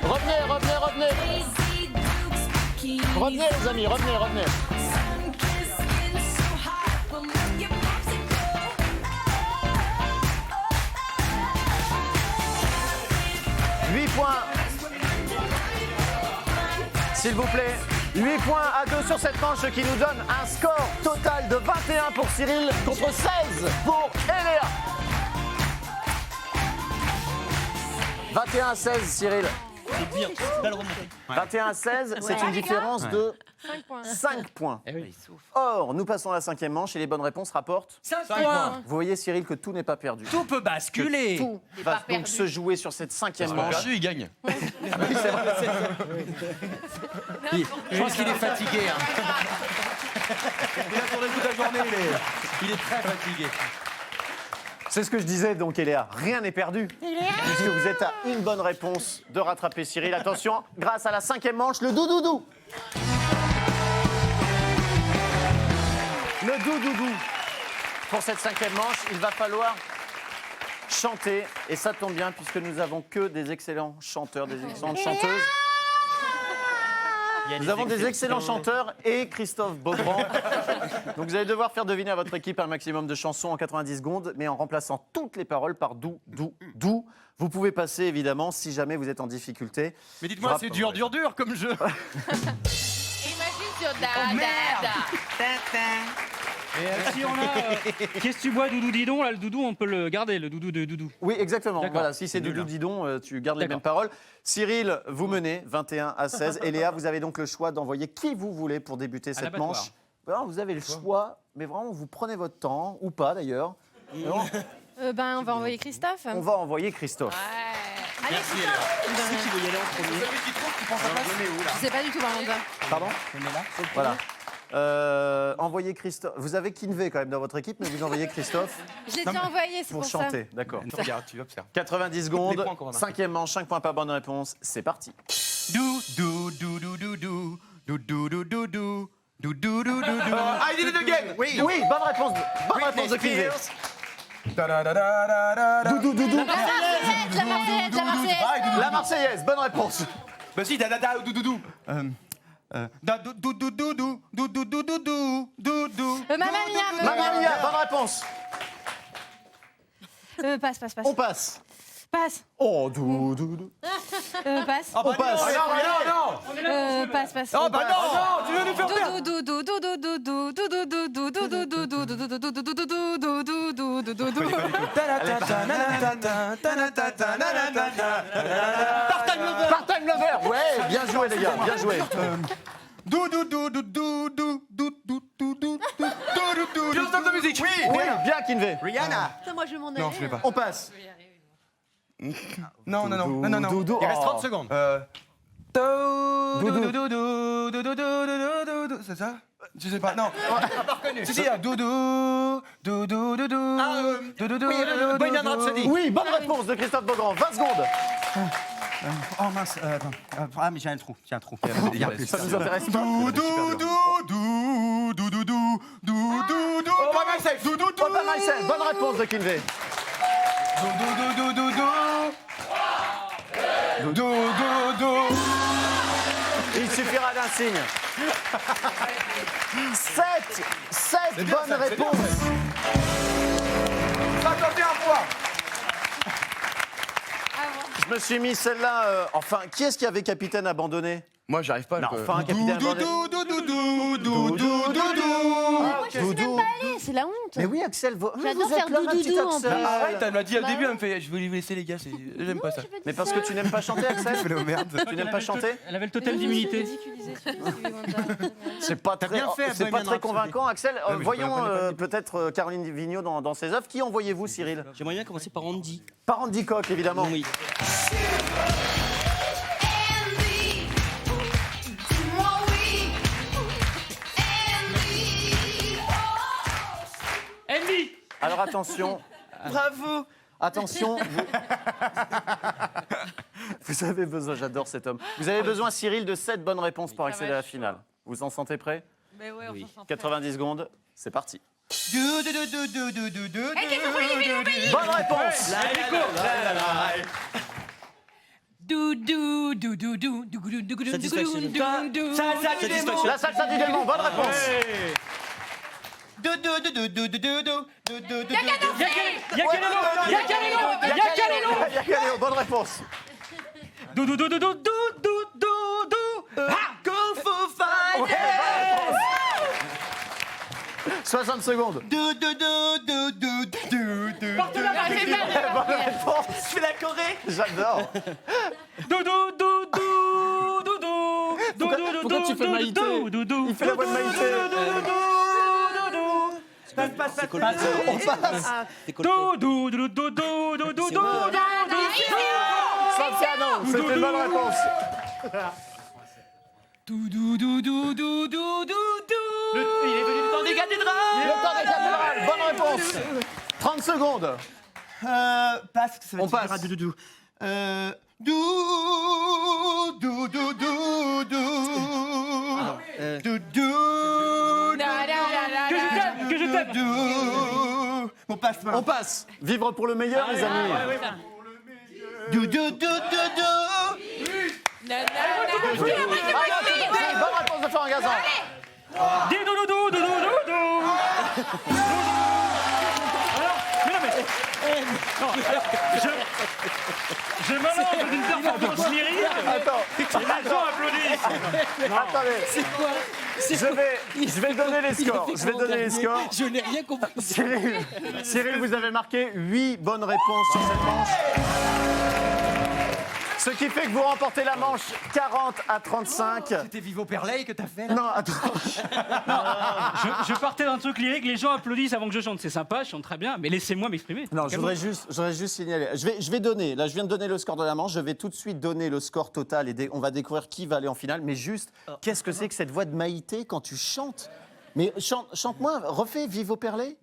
Revenez, revenez, revenez. Revenez les amis, revenez, revenez. 8 points. S'il vous plaît. 8 points à 2 sur cette manche, ce qui nous donne un score total de 21 pour Cyril contre 16 pour Eléa. 21 à 16, Cyril. C'est bien, belle remontée. 21 à 16, c'est une différence de 5 points. 5 points. Eh oui. Or, nous passons à la 5e manche et les bonnes réponses rapportent. 5 points. points. Vous voyez, Cyril, que tout n'est pas perdu. Tout peut basculer. Tout Il est va pas donc perdu. se jouer sur cette 5e manche. Perdu, il gagne. Je pense qu'il est fatigué. Hein. Il a tourné toute la journée, Il est très fatigué. C'est ce que je disais, donc Eléa, rien n'est perdu. Puisque vous êtes à une bonne réponse de rattraper Cyril. Attention, grâce à la 5e manche, le doudoudou. Le doudoudou. Pour cette 5e manche, il va falloir chanter. Et ça tombe bien, puisque nous avons que des excellents chanteurs, des excellentes chanteuses. Nous avons des excellents chanteurs et Christophe Beaugrand. Donc vous allez devoir faire deviner à votre équipe un maximum de chansons en 90 secondes, mais en remplaçant toutes les paroles par dou, dou, dou. Vous pouvez passer évidemment si jamais vous êtes en difficulté. Mais dites-moi, c'est dur comme jeu. Imagine sur da, da, da. Et si on a qu'est-ce que tu bois, doudou didon, là le doudou on peut le garder, le doudou de doudou. Oui, exactement. D'accord. Voilà, si c'est Nul, doudou hein. didon, tu gardes les D'accord. mêmes paroles. Cyril, vous menez 21 à 16. Et Léa, vous avez donc le choix d'envoyer qui vous voulez pour débuter cette l'abattoir. manche. Alors, vous avez le choix, mais vraiment, vous prenez votre temps, ou pas d'ailleurs. Non, Ben, on va envoyer Christophe. on va envoyer Christophe. Ouais. Allez, Qui veut y aller en premier. Celui qui trouve, qui prend sa place. Je sais pas du tout par contre. Pardon Voilà. Envoyez Christophe. Vous avez Kinvey quand même dans votre équipe, mais vous envoyez Christophe Je l'ai déjà envoyé, c'est pour pour ça. chanter. D'accord. Tu regardes, tu observes. 90 secondes, Les points qu'on va marquer. 5e manche, 5 points par bonne réponse. C'est parti. I did it again. Oui, bonne réponse. Bonne réponse de Kinvey. Doudou, doudou. La Marseillaise, la Marseillaise, la Marseillaise. La Marseillaise, bonne réponse. Bah si, da ou doudou. Mamma Mia. Mamma Mia, bonne réponse. Passe, passe, passe. On passe. Passe. Oh, doudou. Passe. On passe. Passe, passe. Oh bah non, tu veux nous faire perdre. Part-time lover. Ouais, bien joué les gars, bien joué. Philosophe de musique. Oui, bien Kinvey. Rihanna. Putain, moi je vais m'en aller. Non, je l'ai pas. On passe. Non. Doudou. Il reste Oh. 30 secondes. C'est ça? Je sais pas, non. Si, il y a doudou. Bohemian Rhapsody. Oui, bonne réponse de Christophe Beaugrand. 20 secondes. Oh mince, attends. Ah, mais j'ai un trou. Ça nous intéresse pas. Opa Myself, bonne réponse de Kinvey. Il suffira d'un signe. 7 bonnes réponses. 51 fois. Je me suis mis celle-là. Enfin, qui est-ce qui avait capitaine abandonné? Moi, j'arrive pas. Non, enfin, un capitaine abandonné. Moi je sais même pas aller, c'est la honte. Mais oui, Axel, J'adore vous êtes faire là, ma petite doudou en Axel. plus. Arrête, elle m'a dit au Bah début, ouais. elle me fait. Je voulais vous laisser, les gars, j'aime pas ça. Mais parce que tu n'aimes pas chanter, Axel. Tu n'aimes pas chanter. Elle avait le totem d'immunité. C'est pas très, bien fait, c'est pas Bohemian très Rhapsody. convaincant, Axel. mais je Voyons connais pas du tout. peut-être Caroline Vigneault dans ses œuvres. Qui envoyez-vous, Cyril? J'aimerais bien commencer par Andy. Par Andy Coq, évidemment. Oui. Andy. Alors attention. Bravo. Attention, vous avez besoin, j'adore cet homme. Vous avez besoin, Cyril, de 7 bonnes réponses pour accéder à la finale. Vous en sentez prêt? Mais ouais, on s'en sent 90 secondes, c'est parti. Bonne Bonne réponse. Satisfaction. La salsa du démon, bonne réponse. Yakalelo, bonne réponse. 60 secondes. Bonne réponse. Je fais la Corée. J'adore. Pourquoi tu fais Maïté? Il fait la voix de Maïté. On passe. Santiano, c'était une bonne réponse. Il est venu le temps des cathédrales. Le temps des cathédrales, bonne réponse. 30 secondes. Passe, ça va On passe. Que je t'aime. On passe. On passe. Vivre pour le meilleur, les amis. Bonne réponse de Florent Gazan. Je me lance d'une performance lyrique Attends. et les gens applaudissent. Attendez. Je vais donner les scores. Je n'ai rien compris. Cyril, vous avez marqué 8 bonnes réponses sur cette manche. Ce qui fait que vous remportez la manche 40-35. C'était Vivo Perley que t'as fait là? Non, attends. Je partais d'un truc lyrique, les gens applaudissent avant que je chante. C'est sympa, je chante très bien, mais laissez-moi m'exprimer. Non, je voudrais juste signaler. Je vais donner, là je viens de donner le score de la manche, je vais tout de suite donner le score total et on va découvrir qui va aller en finale. Mais juste, qu'est-ce que c'est que cette voix de Maïté quand tu chantes? Mais chante-moi, refais Vivo Perley.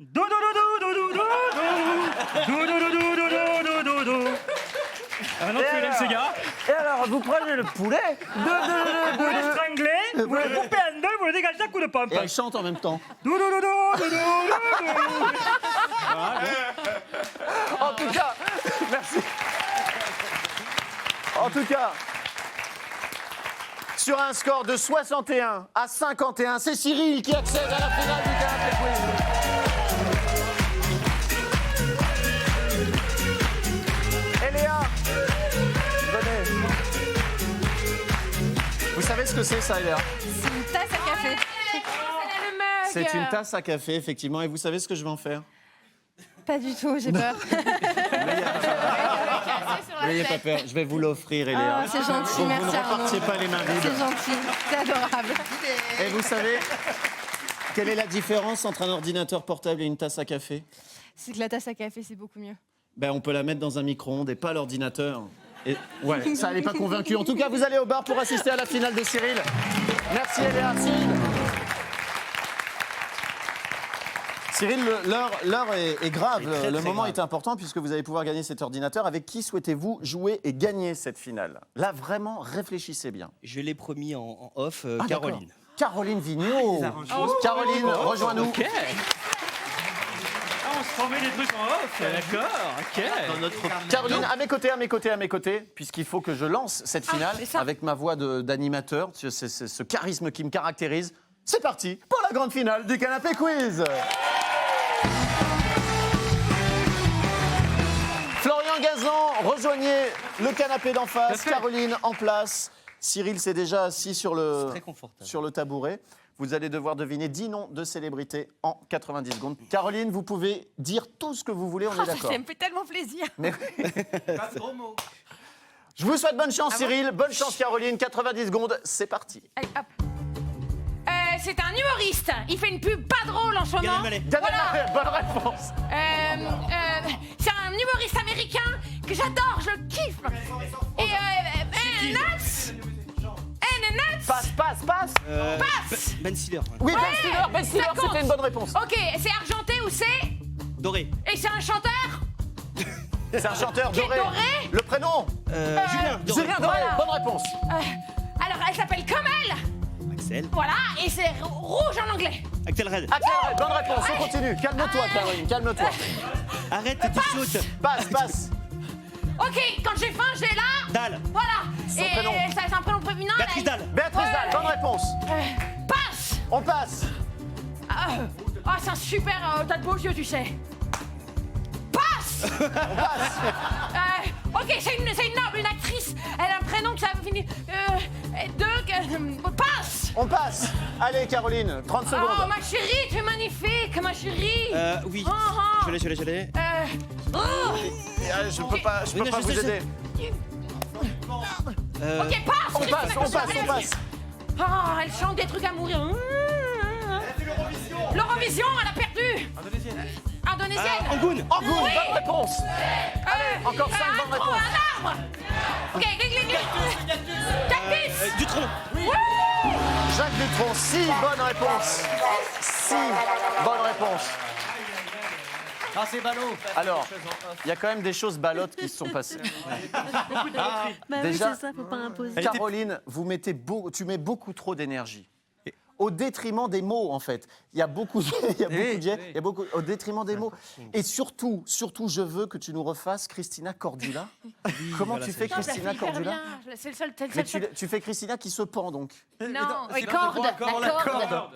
Un autre Hélène Ségara. Et alors, vous prenez le poulet Vous l'étranglez, vous le coupez en deux, vous le dégagez un coup de pompe. et elle chante en même temps. En tout cas, merci. En tout cas, sur un score de 61 à 51, c'est Cyril qui accède à la finale du Canapé Quiz. Et Léa, venez. Vous savez ce que c'est ça, Léa? C'est une tasse à café. C'est une tasse à café, effectivement. Et vous savez ce que je vais en faire? Pas du tout, j'ai peur. sur la N'ayez pas tête. peur, je vais vous l'offrir, Eléa. Ah, c'est gentil, Vous merci ne repartiez Arnaud. pas les mains vides. C'est gentil, c'est adorable. Et vous savez, quelle est la différence entre un ordinateur portable et une tasse à café? C'est que la tasse à café, c'est beaucoup mieux. Ben, on peut la mettre dans un micro-ondes et pas l'ordinateur. Et ouais, ça n'est pas convaincu. En tout cas, vous allez au bar pour assister à la finale de Cyril. Merci Eléa. Cyril, l'heure est grave. Le moment est important puisque vous allez pouvoir gagner cet ordinateur. Avec qui souhaitez-vous jouer et gagner cette finale? Là, vraiment, réfléchissez bien. Je l'ai promis en off, Ah, Caroline. d'accord. Caroline Vigneault. Caroline, rejoins-nous. Ok. Ah, on se promet des trucs en off. D'accord. Ok. Dans notre Caroline, à mes côtés, puisqu'il faut que je lance cette finale c'est ça. avec ma voix d'animateur, c'est ce charisme qui me caractérise. C'est parti pour la grande finale du Canapé Quiz. Florian Gazan, rejoignez le canapé d'en face. Caroline en place. Cyril s'est déjà assis sur très confortable. sur le tabouret. Vous allez devoir deviner 10 noms de célébrités en 90 secondes. Caroline, vous pouvez dire tout ce que vous voulez, on est d'accord. Ça me fait tellement plaisir. Mais je vous souhaite bonne chance, Cyril. Bonne chance, Caroline. 90 secondes, c'est parti. Allez, hop. C'est un humoriste. Il fait une pub pas drôle en ce Gad moment. Elmaleh. Gad Elmaleh, bonne réponse. C'est un humoriste américain que j'adore, je le kiffe. Et Nuts. Nuts. Passe. Passe. Ben Stiller. Oui, Ouais, Ben Stiller, ça compte. c'était une bonne réponse. Ok, c'est argenté ou c'est? Doré. Et c'est un chanteur? C'est un chanteur Qui est doré. doré. Le prénom Julien. Doré. Julien Doré, Voilà. bonne réponse. Alors, elle s'appelle comme elle. Axel. Voilà, et c'est rouge en anglais. Axel Red. Axel Red, bonne réponse, on continue. Calme-toi, Caroline, calme-toi. Arrête, tu sautes. Passe. Ok, quand j'ai faim, j'ai là. Dalle. Voilà. Son prénom. Ça, c'est un prénom féminin. Béatrice Dalle. Béatrice Dalle, bonne réponse. Passe. On passe. Ah, c'est un super. T'as de beaux yeux, tu sais. Passe. Ok, c'est une actrice. Elle a un prénom que ça finit. Passe. On passe. Allez, Caroline, 30 Oh, secondes. ma chérie, tu es magnifique, ma chérie. Oui. Ah. Je l'ai. Je peux pas Oui, non, vous je sais. aider. Ok, passe. On passe. Ah, elle chante des trucs à mourir. L'Eurovision, elle a perdu. Indonésienne. Angoune. Angoune, bonne réponse. Allez, encore 5 bonnes Un réponses. arbre. Ok, Cactus. Dutronc. Jacques Dutronc, 6 bonnes réponses. 6 bonnes réponses. Ah, c'est ballot. Alors, il y a quand même des choses ballottes qui se sont passées. Bah Déjà- oui, c'est ça, faut pas imposer. Caroline, tu mets beaucoup trop d'énergie. Au détriment des mots, en fait. Il y a beaucoup de jets, au détriment des mots. Et surtout, je veux que tu nous refasses Christina Cordula. Comment voilà, tu c'est fais Non, je la fais Christina hyper Cordula? bien. C'est le seul. Mais tu fais Christina qui se pend, donc. Non, c'est et là, corde, je vois encore la corde.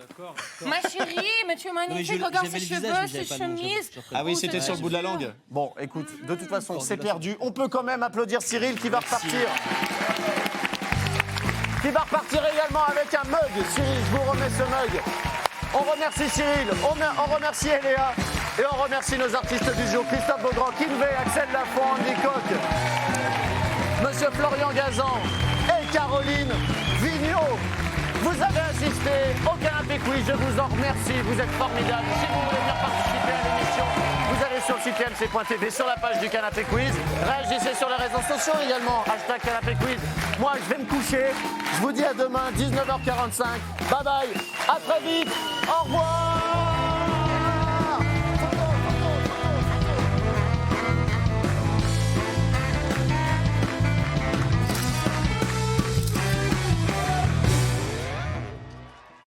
Ma chérie, mais tu es magnifique. Regarde ses cheveux, ses chemises. Ah oui, c'était sur le bout de la langue. Bon, écoute, de toute façon, c'est perdu. On peut quand même applaudir Cyril qui va repartir. Qui va repartir également avec un mug. Cyril, je vous remets ce mug. On remercie Cyril, on remercie Eléa et on remercie nos artistes du jour, Christophe Beaugrand, Kinvey, Axel Lafont, Andy Coq, Monsieur Florian Gazan et Caroline Vigneault. Vous avez assisté au Canapé Quiz, je vous en remercie, vous êtes formidables. Si vous voulez venir participer à l'émission, vous allez sur le site tmc.tv, sur la page du Canapé Quiz. Réagissez sur les réseaux sociaux également, #Canapé Quiz. Moi, je vais me coucher. Je vous dis à demain, 19h45. Bye bye, à très vite, au revoir.